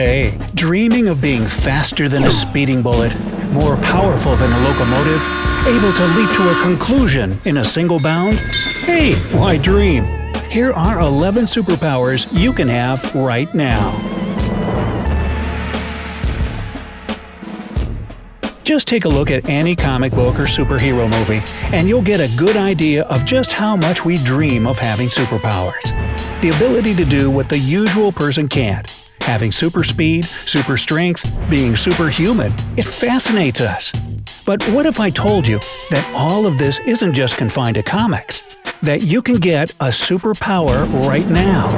Hey, dreaming of being faster than a speeding bullet, more powerful than a locomotive, able to leap to a conclusion in a single bound? Hey, why dream? Here are 11 superpowers you can have right now. Just take a look at any comic book or superhero movie, and you'll get a good idea of just how much we dream of having superpowers. The ability to do what the usual person can't. Having super speed, super strength, being superhuman, it fascinates us. But what if I told you that all of this isn't just confined to comics? That you can get a superpower right now?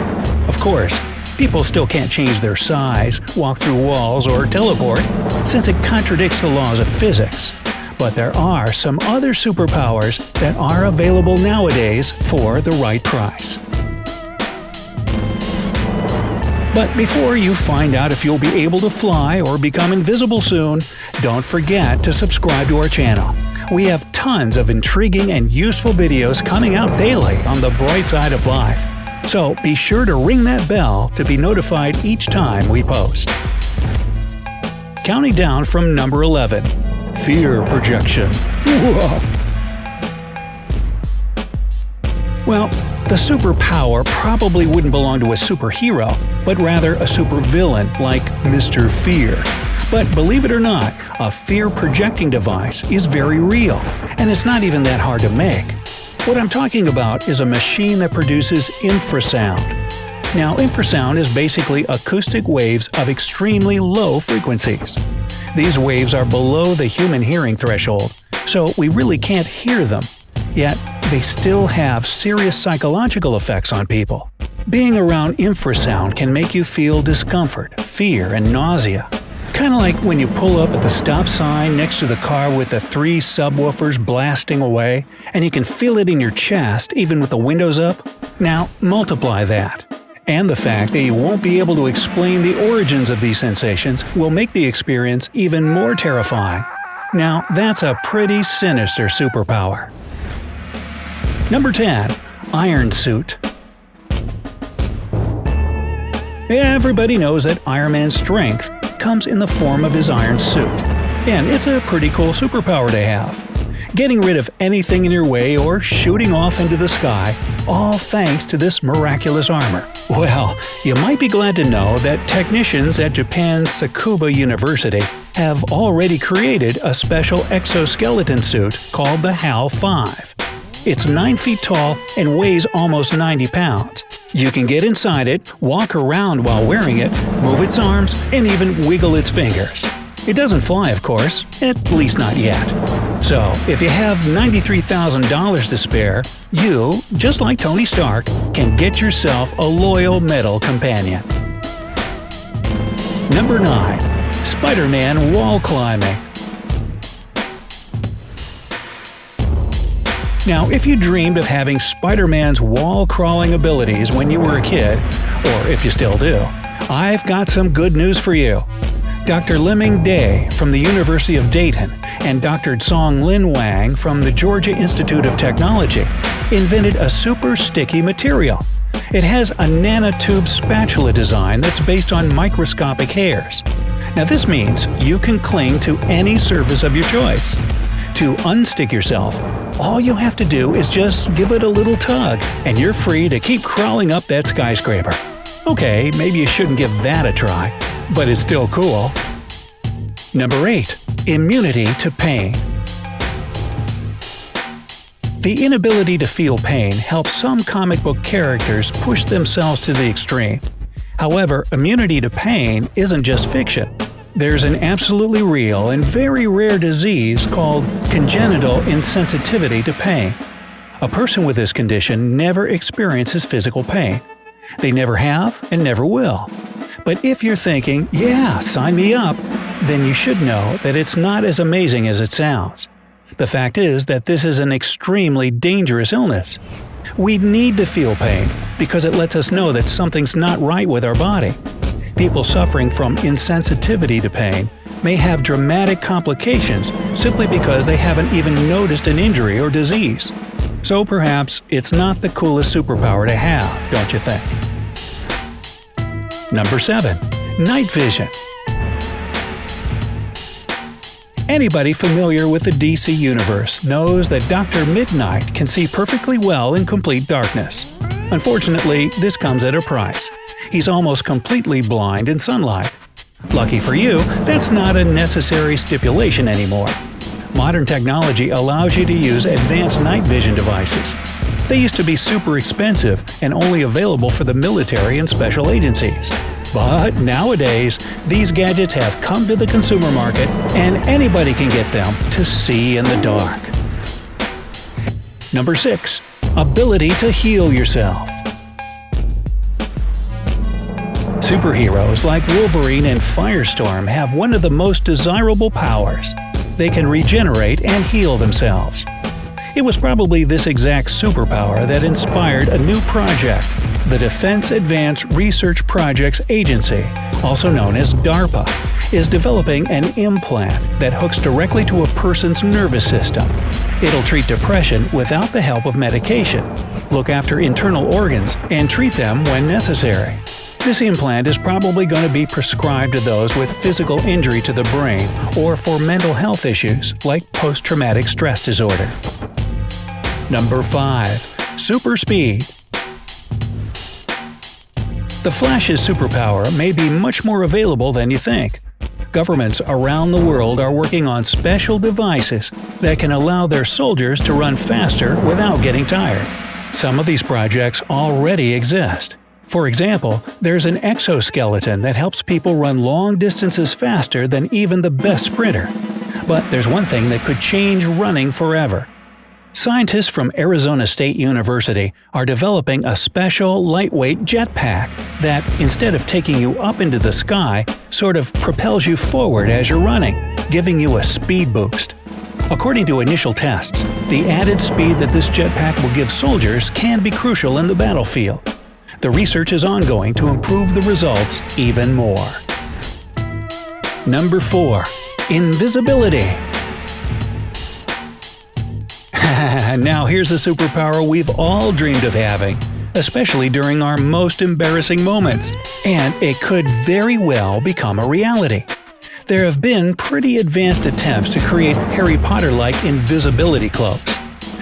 Of course, people still can't change their size, walk through walls, or teleport, since it contradicts the laws of physics. But there are some other superpowers that are available nowadays for the right price. But before you find out if you'll be able to fly or become invisible soon, don't forget to subscribe to our channel. We have tons of intriguing and useful videos coming out daily on the bright side of life. So be sure to ring that bell to be notified each time we post. Counting down from number 11. Fear projection. Well, the superpower probably wouldn't belong to a superhero, but rather a supervillain like Mr. Fear. But believe it or not, a fear-projecting device is very real, and it's not even that hard to make. What I'm talking about is a machine that produces infrasound. Now, infrasound is basically acoustic waves of extremely low frequencies. These waves are below the human hearing threshold, so we really can't hear them. Yet, they still have serious psychological effects on people. Being around infrasound can make you feel discomfort, fear, and nausea. Kinda like when you pull up at the stop sign next to the car with the 3 subwoofers blasting away, and you can feel it in your chest even with the windows up. Now, multiply that. And the fact that you won't be able to explain the origins of these sensations will make the experience even more terrifying. Now, that's a pretty sinister superpower. Number 10. Iron Suit. Everybody knows that Iron Man's strength comes in the form of his iron suit, and it's a pretty cool superpower to have. Getting rid of anything in your way or shooting off into the sky, all thanks to this miraculous armor. Well, you might be glad to know that technicians at Japan's Tsukuba University have already created a special exoskeleton suit called the HAL 5. It's 9 feet tall and weighs almost 90 pounds. You can get inside it, walk around while wearing it, move its arms, and even wiggle its fingers. It doesn't fly, of course, at least not yet. So, if you have $93,000 to spare, you, just like Tony Stark, can get yourself a loyal metal companion. Number 9. Spider-Man Wall Climbing. Now, if you dreamed of having Spider-Man's wall-crawling abilities when you were a kid, or if you still do, I've got some good news for you. Dr. Liming Day from the University of Dayton and Dr. Zhonglin Wang from the Georgia Institute of Technology invented a super sticky material. It has a nanotube spatula design that's based on microscopic hairs. Now, this means you can cling to any surface of your choice. To unstick yourself, all you have to do is just give it a little tug, and you're free to keep crawling up that skyscraper. Okay, maybe you shouldn't give that a try, but it's still cool. Number 8. Immunity to pain. The inability to feel pain helps some comic book characters push themselves to the extreme. However, immunity to pain isn't just fiction. There's an absolutely real and very rare disease called congenital insensitivity to pain. A person with this condition never experiences physical pain. They never have and never will. But if you're thinking, yeah, sign me up, then you should know that it's not as amazing as it sounds. The fact is that this is an extremely dangerous illness. We need to feel pain because it lets us know that something's not right with our body. People suffering from insensitivity to pain may have dramatic complications simply because they haven't even noticed an injury or disease. So perhaps it's not the coolest superpower to have, don't you think? Number 7. Night vision. Anybody familiar with the DC Universe knows that Dr. Midnight can see perfectly well in complete darkness. Unfortunately, this comes at a price. He's almost completely blind in sunlight. Lucky for you, that's not a necessary stipulation anymore. Modern technology allows you to use advanced night vision devices. They used to be super expensive and only available for the military and special agencies. But nowadays, these gadgets have come to the consumer market and anybody can get them to see in the dark. Number 6. Ability to heal yourself. Superheroes like Wolverine and Firestorm have one of the most desirable powers. They can regenerate and heal themselves. It was probably this exact superpower that inspired a new project. The Defense Advanced Research Projects Agency, also known as DARPA, is developing an implant that hooks directly to a person's nervous system. It'll treat depression without the help of medication, look after internal organs, and treat them when necessary. This implant is probably going to be prescribed to those with physical injury to the brain or for mental health issues like post-traumatic stress disorder. Number 5. Super speed. The Flash's superpower may be much more available than you think. Governments around the world are working on special devices that can allow their soldiers to run faster without getting tired. Some of these projects already exist. For example, there's an exoskeleton that helps people run long distances faster than even the best sprinter. But there's one thing that could change running forever. Scientists from Arizona State University are developing a special lightweight jetpack that, instead of taking you up into the sky, sort of propels you forward as you're running, giving you a speed boost. According to initial tests, the added speed that this jetpack will give soldiers can be crucial in the battlefield. The research is ongoing to improve the results even more. Number 4. Invisibility. Now here's a superpower we've all dreamed of having, especially during our most embarrassing moments. And it could very well become a reality. There have been pretty advanced attempts to create Harry Potter-like invisibility cloaks.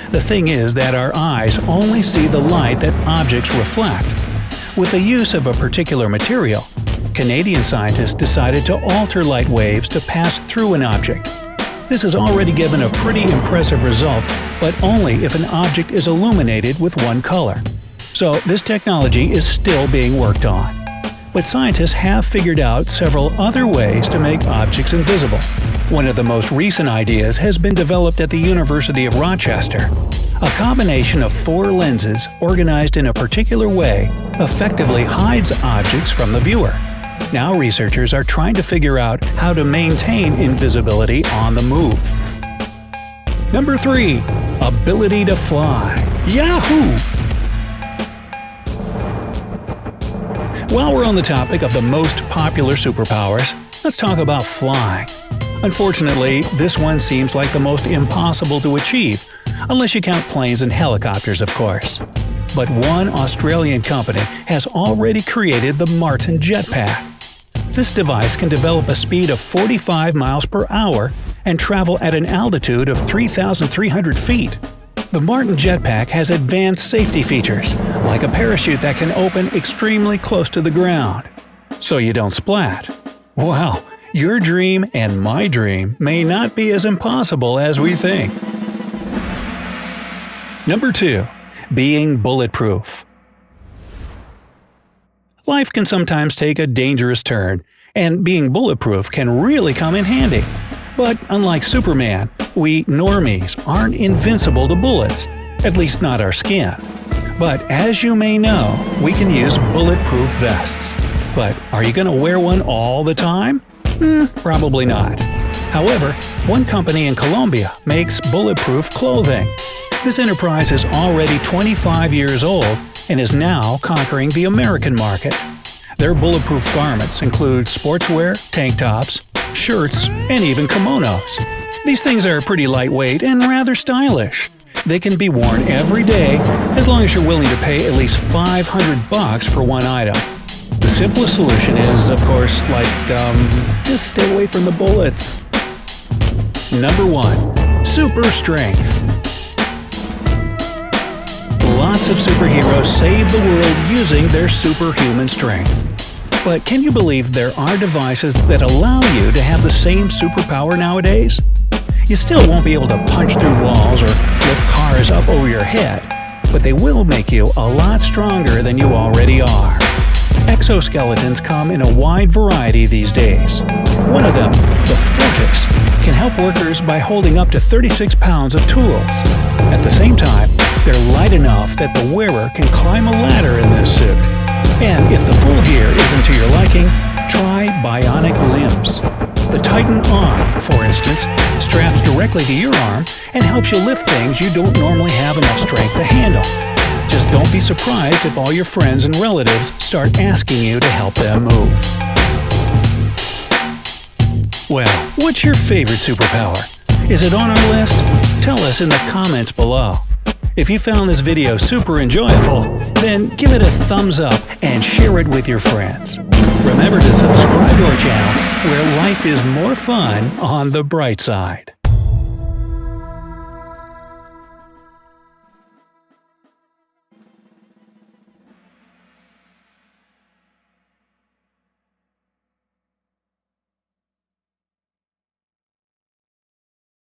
The thing is that our eyes only see the light that objects reflect. With the use of a particular material, Canadian scientists decided to alter light waves to pass through an object. This has already given a pretty impressive result, but only if an object is illuminated with one color. So this technology is still being worked on. But scientists have figured out several other ways to make objects invisible. One of the most recent ideas has been developed at the University of Rochester. A combination of 4 lenses organized in a particular way effectively hides objects from the viewer. Now researchers are trying to figure out how to maintain invisibility on the move. Number 3. Ability to fly. Yahoo! While we're on the topic of the most popular superpowers, let's talk about flying. Unfortunately, this one seems like the most impossible to achieve, unless you count planes and helicopters, of course. But one Australian company has already created the Martin jetpack. This device can develop a speed of 45 miles per hour and travel at an altitude of 3,300 feet. The Martin jetpack has advanced safety features, like a parachute that can open extremely close to the ground, so you don't splat. Wow, your dream and my dream may not be as impossible as we think. Number 2. Being bulletproof. Life can sometimes take a dangerous turn, and being bulletproof can really come in handy. But unlike Superman, we normies aren't invincible to bullets, at least not our skin. But as you may know, we can use bulletproof vests. But are you going to wear one all the time? Probably not. However, one company in Colombia makes bulletproof clothing. This enterprise is already 25 years old and is now conquering the American market. Their bulletproof garments include sportswear, tank tops, shirts, and even kimonos. These things are pretty lightweight and rather stylish. They can be worn every day as long as you're willing to pay at least $500 for one item. The simplest solution is, of course, just stay away from the bullets. Number 1. Super strength. Lots of superheroes save the world using their superhuman strength. But can you believe there are devices that allow you to have the same superpower nowadays? You still won't be able to punch through walls or lift cars up over your head, but they will make you a lot stronger than you already are. Exoskeletons come in a wide variety these days. One of them, the Fortix, can help workers by holding up to 36 pounds of tools. At the same time, they're light enough that the wearer can climb a ladder in this suit. And if the full gear isn't to your liking, try bionic limbs. The Titan Arm, for instance, straps directly to your arm and helps you lift things you don't normally have enough strength to handle. Just don't be surprised if all your friends and relatives start asking you to help them move. Well, what's your favorite superpower? Is it on our list? Tell us in the comments below. If you found this video super enjoyable, then give it a thumbs up and share it with your friends. Remember to subscribe to our channel, where life is more fun on the bright side.